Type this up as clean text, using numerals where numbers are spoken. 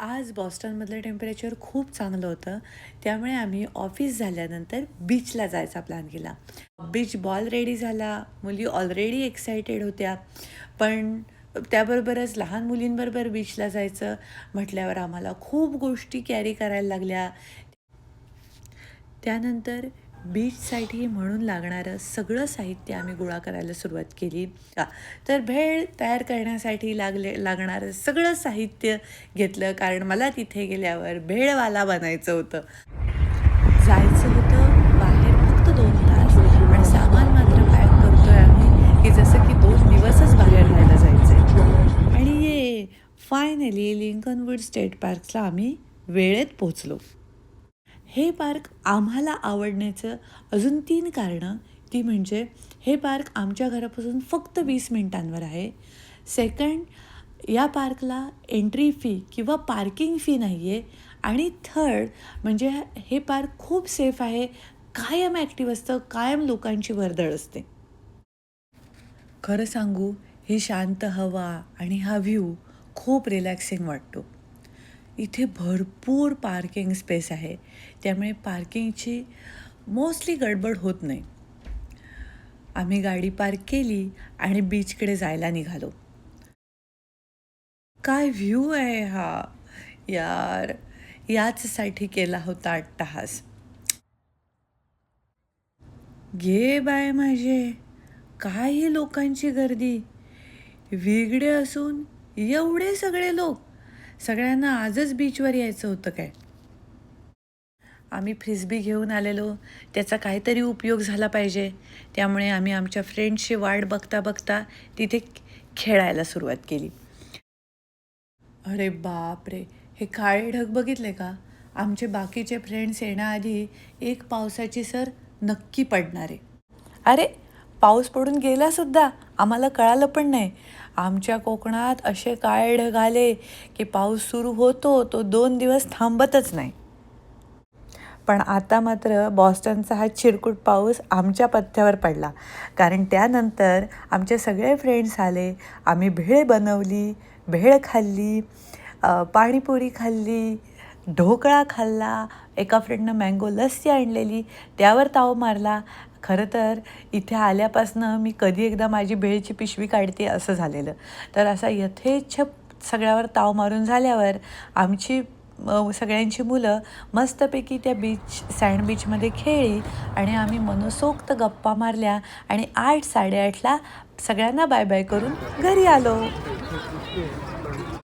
आज बॉस्टनमधलं टेम्परेचर खूप चांगलं होतं. त्यामुळे आम्ही ऑफिस झाल्यानंतर बीचला जायचा प्लॅन केला. बीच बॉल रेडी झाला. मुली ऑलरेडी एक्सायटेड होत्या. पण त्याबरोबरच लहान मुलींबरोबर बीचला जायचं म्हटल्यावर आम्हाला खूप गोष्टी कॅरी करायला लागल्या. त्यानंतर बीचसाठी म्हणून लागणारं सगळं साहित्य आम्ही गोळा करायला सुरुवात केली. तर भेळ तयार करण्यासाठी लागणारं सगळं साहित्य घेतलं, कारण मला तिथे गेल्यावर भेळवाला बनायचं होतं. जायचं होतं बाहेर फक्त 2 तास आणि सामान मात्र पॅक करतोय आम्ही, की जसं की 2 दिवसच बाहेर राहायला जायचंय. आणि फायनली लिंकन वूड स्टेट पार्कला आम्ही वेळेत पोहोचलो. हे पार्क आम्हाला आवडण्याचं अजून 3 कारणं. ती म्हणजे हे पार्क आमच्या घरापासून फक्त 20 मिनिटांवर आहे. सेकंड, या पार्कला एंट्री फी किंवा पार्किंग फी नाही आहे. आणि थर्ड म्हणजे हे पार्क खूप सेफ आहे. कायम ॲक्टिव्ह असतं, कायम लोकांची वर्दळ असते. खरं सांगू, ही शांत हवा आणि हा व्ह्यू खूप रिलॅक्सिंग वाटतो. इथे भरपूर पार्किंग स्पेस आहे. त्यामुळे पार्किंगची मोस्टली गडबड होत नाही. आम्ही गाडी पार्क केली आणि बीचकडे जायला निघालो. काय व्ह्यू आहे हा! यार, याचसाठी केला होता अट्टहास. घे बाय माझे, काय ही लोकांची गर्दी! वेगळे असून एवढे सगळे लोक! सगळ्यांना आजच बीचवर यायचं होतं काय? आम्ही फ्रिस्बी घेऊन आलेलो, त्याचा काहीतरी उपयोग झाला पाहिजे. त्यामुळे आम्ही आमच्या फ्रेंड्सची वाट बघता बघता तिथे खेळायला सुरुवात केली. अरे बापरे! हे काळे ढग बघितले का? आमचे बाकीचे फ्रेंड्स येण्याआधी एक पावसाची सर नक्की पडणार आहे. अरे, पाऊस पडून गेलासुद्धा, आम्हाला कळालं पण नाही. आमच्या कोकणात असे काळे ढग आले की पाऊस सुरू होतो तो 2 दिवस थांबतच नाही. पण आता मात्र बॉस्टनचा हा चिरकुट पाऊस आमच्या पथ्यावर पडला, कारण त्यानंतर आमचे सगळे फ्रेंड्स आले. आम्ही भेळ बनवली, भेळ खाल्ली, पाणीपुरी खाल्ली, ढोकळा खाल्ला. एका फ्रेंडनं मँगो लस्सी आणलेली, त्यावर ताव मारला. खरं तर इथे आल्यापासनं मी कधी एकदा माझी भेळची पिशवी काढते असं झालेलं. तर असा यथेच्छ सगळ्यावर ताव मारून झाल्यावर आमची सगळ्यांची मुलं मस्तपैकी त्या सँड बीचमध्ये खेळली आणि आम्ही मनसोक्त गप्पा मारल्या आणि 8-8:30ला सगळ्यांना बाय बाय करून घरी आलो.